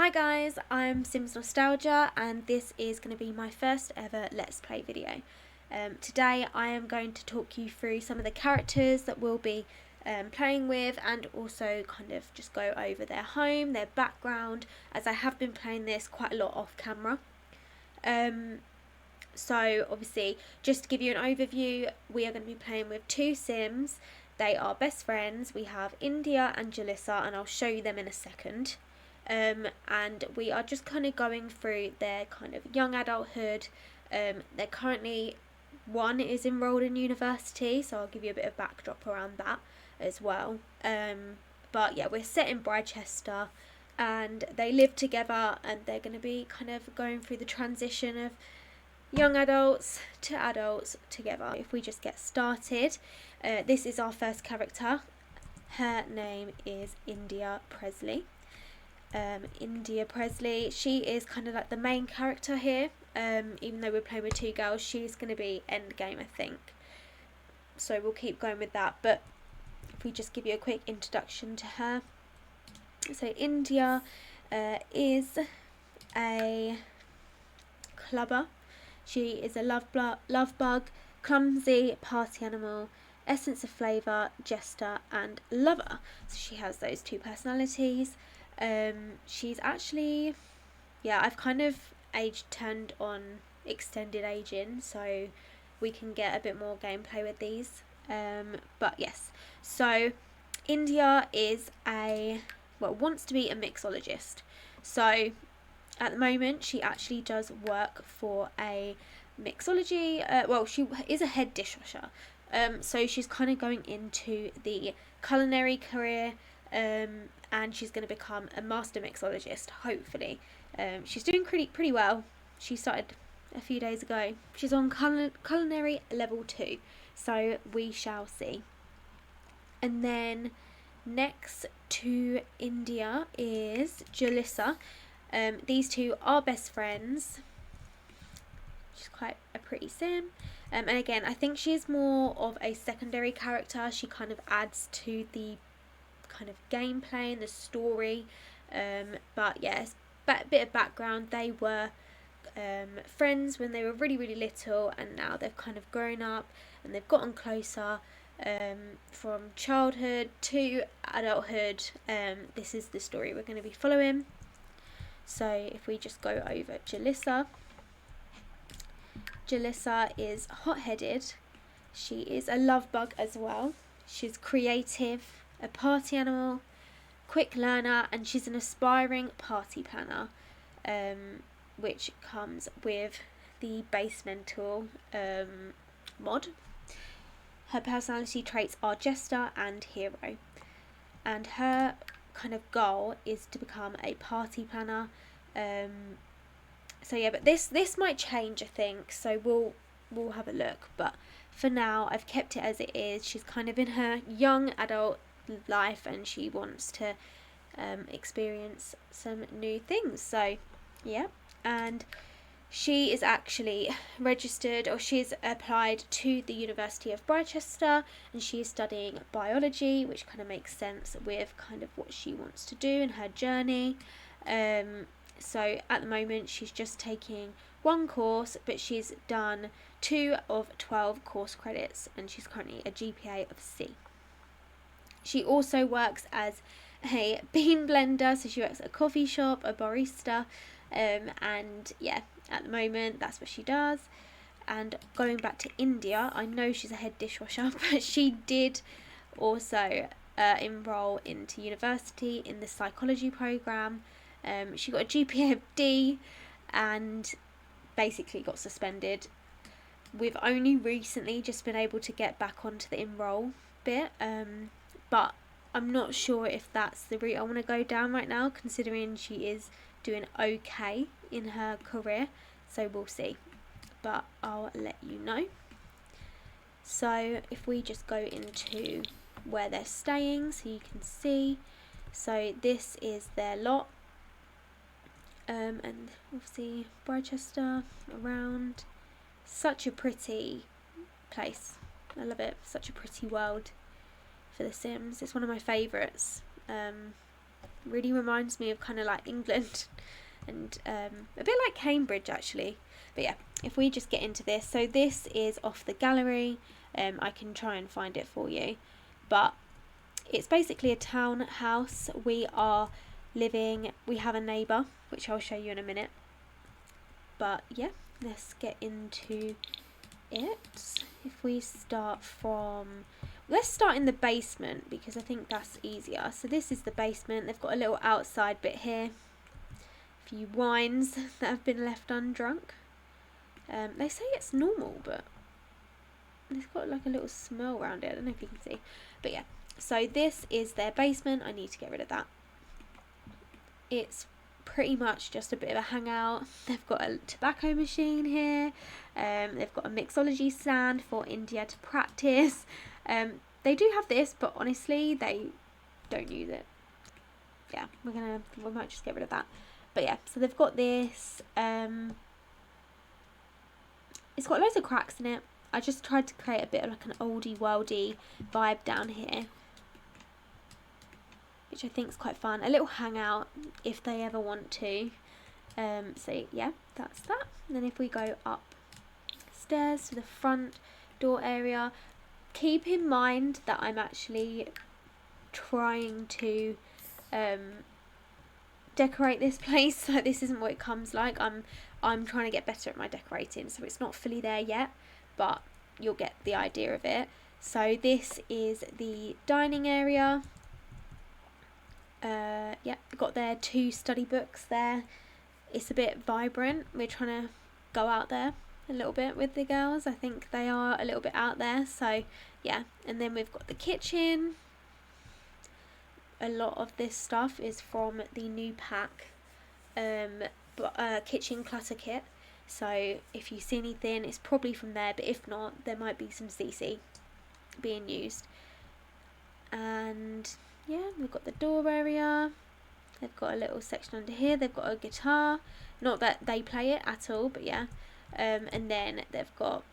Hi guys, I'm Sims Nostalgia and this is going to be my first ever Let's Play video. Today I am going to talk you through some of the characters that we'll be playing with, and also kind of just go over their home, their background, as I have been playing this quite a lot off camera. So obviously, just to give you an overview, we are going to be playing with two Sims. They are best friends. We have India and Jalissa, and I'll show you them in a second. And we are just kind of going through their kind of young adulthood. They're currently, one is enrolled in university, so I'll give you a bit of backdrop around that as well. But yeah, we're set in Bridechester and they live together, and they're going to be kind of going through the transition of young adults to adults together. If we just get started, this is our first character. Her name is India Presley. India Presley, she is kind of like the main character here. Even though we're playing with two girls, she's going to be endgame, I think. So we'll keep going with that. But if we just give you a quick introduction to her. So India is a clubber. She is a love bug, clumsy, party animal, essence of flavour, jester and lover. So she has those two personalities. She's actually, yeah, I've kind of turned on extended aging, so we can get a bit more gameplay with these. But yes, so India is wants to be a mixologist. So at the moment she actually does work for a mixology, she is a head dishwasher. So she's kind of going into the culinary career, and she's going to become a master mixologist, hopefully. She's doing pretty well. She started a few days ago. She's on culinary level 2, so we shall see. And then next to India is Jalissa. These two are best friends. She's quite a pretty sim. And again, I think she's more of a secondary character. She kind of adds to the kind of gameplay and the story. But yes, bit of background. They were friends when they were really little, and now they've kind of grown up and they've gotten closer. From childhood to adulthood. This is the story we're going to be following. So if we just go over Jalissa. Jalissa is hot-headed. She is a love bug as well. She's creative, a party animal, quick learner, and she's an aspiring party planner, which comes with the base mental mod. Her personality traits are jester and hero, and her kind of goal is to become a party planner. So yeah, but this might change, I think, so we'll have a look, but for now I've kept it as it is. She's kind of in her young adult life and she wants to experience some new things. So yeah, and she is actually registered, or she's applied to the University of Bridechester, and she is studying biology, which kind of makes sense with kind of what she wants to do in her journey. So at the moment she's just taking one course, but she's done 2 of 12 course credits, and she's currently a GPA of C. She also works as a bean blender, so she works at a coffee shop, a barista, and yeah, at the moment that's what she does. And going back to India, I know she's a head dishwasher, but she did also enroll into university in the psychology program. She got a GPA of D and basically got suspended. We've only recently just been able to get back onto the enroll bit, but I'm not sure if that's the route I want to go down right now, considering she is doing okay in her career, so we'll see, but I'll let you know. So if we just go into where they're staying, so you can see, so this is their lot. And obviously Bridechester around, such a pretty place. I love it. Such a pretty world for The Sims. It's one of my favourites. Really reminds me of kind of like England and a bit like Cambridge actually. But yeah, if we just get into this, so this is off the gallery. I can try and find it for you, but it's basically a townhouse. We have a neighbour, which I'll show you in a minute. But yeah, let's get into it. If we start from, let's start in the basement because I think that's easier. So this is the basement. They've got a little outside bit here. A few wines that have been left undrunk. They say it's normal, but it's got like a little smell around it. I don't know if you can see. But yeah, so this is their basement. I need to get rid of that. It's pretty much just a bit of a hangout. They've got a tobacco machine here. They've got a mixology stand for India to practice. They do have this, but honestly, they don't use it. Yeah, we might just get rid of that. But yeah, so they've got this. It's got loads of cracks in it. I just tried to create a bit of like an oldie worldy vibe down here, which I think is quite fun. A little hangout if they ever want to. So yeah, that's that. And then if we go upstairs to the front door area, keep in mind that I'm actually trying to decorate this place. So this isn't what it comes like. I'm trying to get better at my decorating, so it's not fully there yet, but you'll get the idea of it. So this is the dining area. Yeah, got their 2 study books there. It's a bit vibrant. We're trying to go out there a little bit with the girls. I think they are a little bit out there, so yeah. And then we've got the kitchen. A lot of this stuff is from the new pack kitchen clutter kit, so if you see anything, it's probably from there, but if not, there might be some CC being used. And yeah, we've got the door area. They've got a little section under here. They've got a guitar, not that they play it at all, but yeah. And then they've got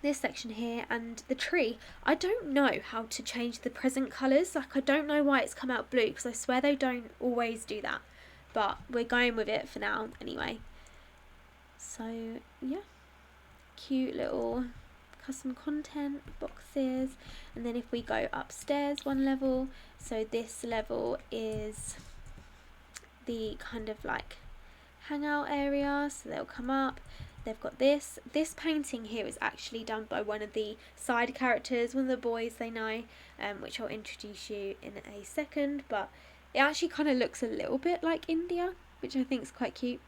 this section here and the tree. I don't know how to change the present colours. Like, I don't know why it's come out blue, because I swear they don't always do that, but we're going with it for now anyway. So yeah, cute little custom content boxes. And then if we go upstairs 1 level, so this level is the kind of like hangout area, so they'll come up. They've got this painting here is actually done by one of the side characters, one of the boys they know, which I'll introduce you in a second, but it actually kind of looks a little bit like India, which I think is quite cute.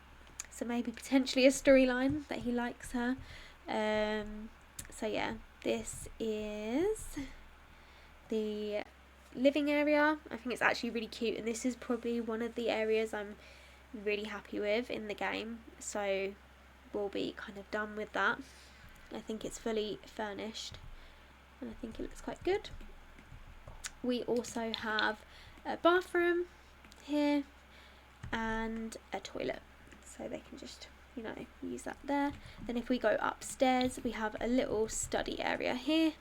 So maybe potentially a storyline that he likes her. So yeah, this is the living area. I think it's actually really cute, and this is probably one of the areas I'm really happy with in the game. So we'll be kind of done with that. I think it's fully furnished and I think it looks quite good. We also have a bathroom here and a toilet, so they can just, you know, use that there. Then if we go upstairs, we have a little study area here,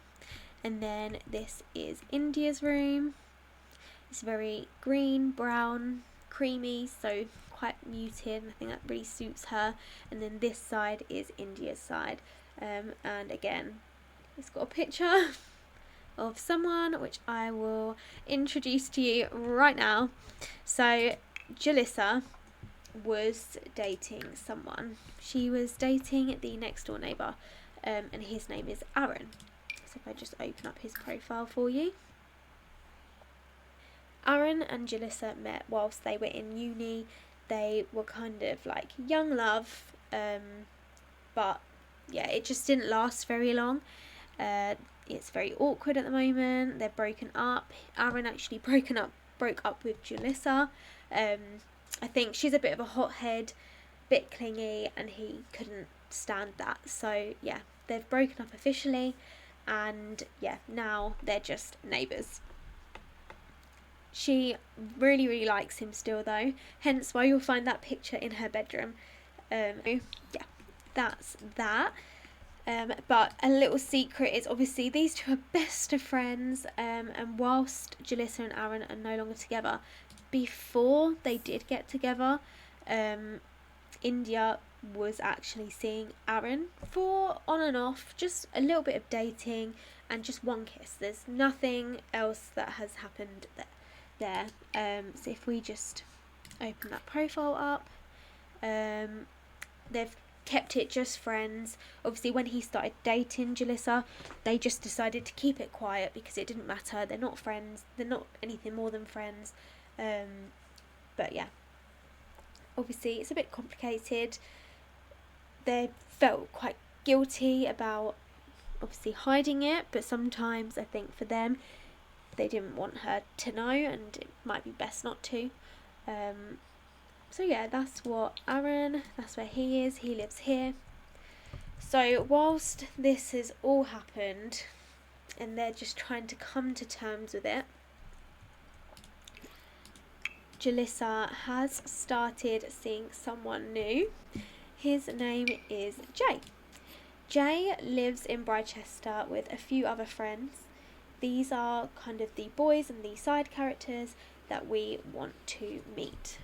and then this is India's room. It's very green, brown, creamy, so quite muted. I think that really suits her. And then this side is India's side, and again it's got a picture of someone which I will introduce to you right now. So Jalissa was dating someone. She was dating the next door neighbour, and his name is Aaron. So if I just open up his profile for you. Aaron and Jalissa met whilst they were in uni. They were kind of like young love, but yeah, it just didn't last very long. It's very awkward at the moment. They're broken up. Aaron actually broke up with Jalissa. I think she's a bit of a hothead, bit clingy, and he couldn't stand that. So yeah, they've broken up officially, and yeah, now they're just neighbours. She really, really likes him still though, hence why you'll find that picture in her bedroom. Yeah, that's that. But a little secret is obviously these two are best of friends, and whilst Jalissa and Aaron are no longer together, before they did get together, India was actually seeing Aaron for on and off, just a little bit of dating and just one kiss. There's nothing else that has happened there. So if we just open that profile up, they've kept it just friends. Obviously when he started dating Jalissa, they just decided to keep it quiet because it didn't matter. They're not friends, they're not anything more than friends. But yeah, obviously it's a bit complicated. They felt quite guilty about obviously hiding it, but sometimes I think for them they didn't want her to know, and it might be best not to. So yeah, that's what Aaron, that's where he is. He lives here. So whilst this has all happened and they're just trying to come to terms with it, Jalissa has started seeing someone new. His name is Jay. Jay lives in Brychester with a few other friends. These are kind of the boys and the side characters that we want to meet.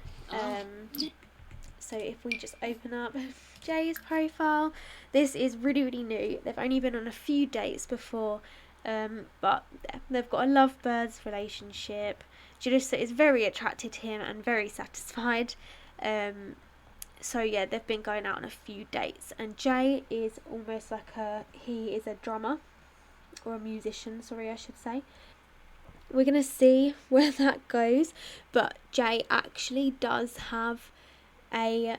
So if we just open up Jay's profile, this is really, really new. They've only been on a few dates before, but they've got a lovebirds relationship. Jalissa is very attracted to him and very satisfied. So yeah, they've been going out on a few dates, and Jay is almost like he is a drummer, or a musician, sorry I should say. We're going to see where that goes, but Jay actually does have a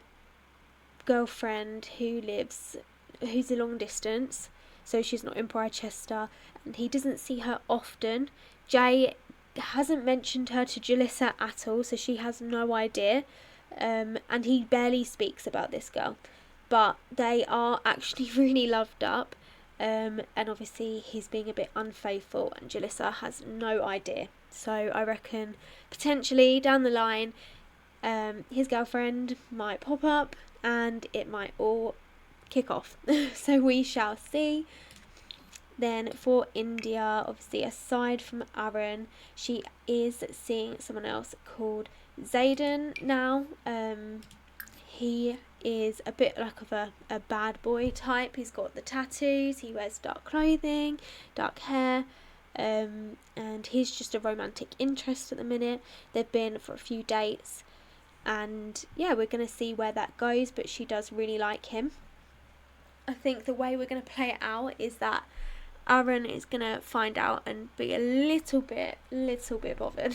girlfriend who's a long distance, so she's not in Brychester, and he doesn't see her often. Jay hasn't mentioned her to Jalissa at all, so she has no idea, and he barely speaks about this girl, but they are actually really loved up. And obviously he's being a bit unfaithful and Jalissa has no idea. So I reckon potentially down the line his girlfriend might pop up and it might all kick off. So we shall see. Then for India, obviously aside from Aaron, she is seeing someone else called Zayden now. He is a bit like of a bad boy type. He's got the tattoos, he wears dark clothing, dark hair, and he's just a romantic interest at the minute. They've been for a few dates, and yeah, we're going to see where that goes, but she does really like him. I think the way we're going to play it out is that Aaron is going to find out and be a little bit bothered.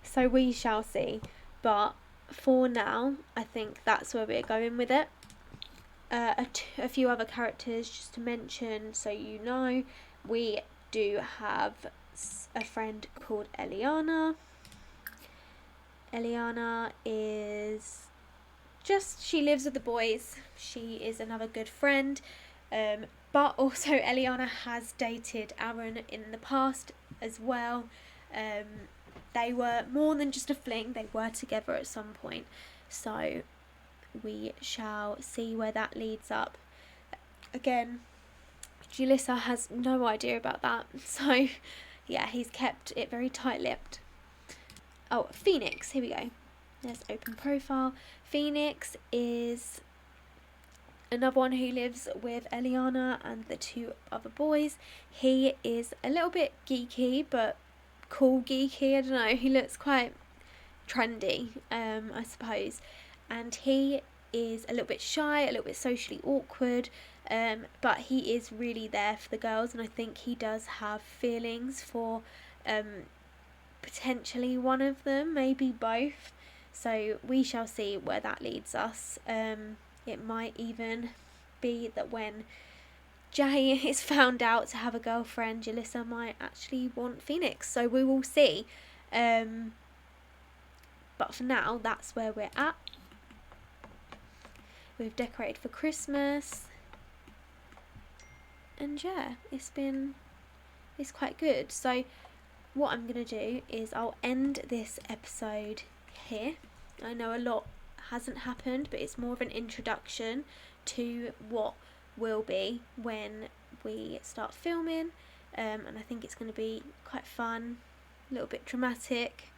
So we shall see, but for now I think that's where we're going with it. A few other characters just to mention, so you know, we do have a friend called Eliana. Eliana is she lives with the boys. She is another good friend, but also Eliana has dated Aaron in the past as well. They were more than just a fling, they were together at some point, so we shall see where that leads up. Again, Jalissa has no idea about that, so yeah, he's kept it very tight-lipped. Oh, Phoenix, here we go. There's open profile. Phoenix is another one who lives with Eliana and the two other boys. He is a little bit geeky, but cool geeky, I don't know, he looks quite trendy, I suppose, and he is a little bit shy, a little bit socially awkward, but he is really there for the girls, and I think he does have feelings for potentially one of them, maybe both, so we shall see where that leads us. It might even be that when Jay is found out to have a girlfriend, Jalissa might actually want Phoenix, so we will see. But for now, that's where we're at. We've decorated for Christmas, and yeah, it's quite good. So what I'm going to do is I'll end this episode here. I know a lot hasn't happened, but it's more of an introduction to what will be when we start filming, and I think it's going to be quite fun, a little bit dramatic,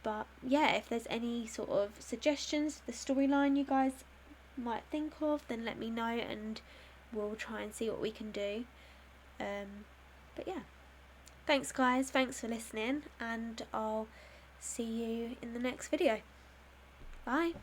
But yeah, if there's any sort of suggestions, the storyline you guys might think of, then let me know and we'll try and see what we can do. But yeah, thanks guys, thanks for listening, and I'll see you in the next video. Bye.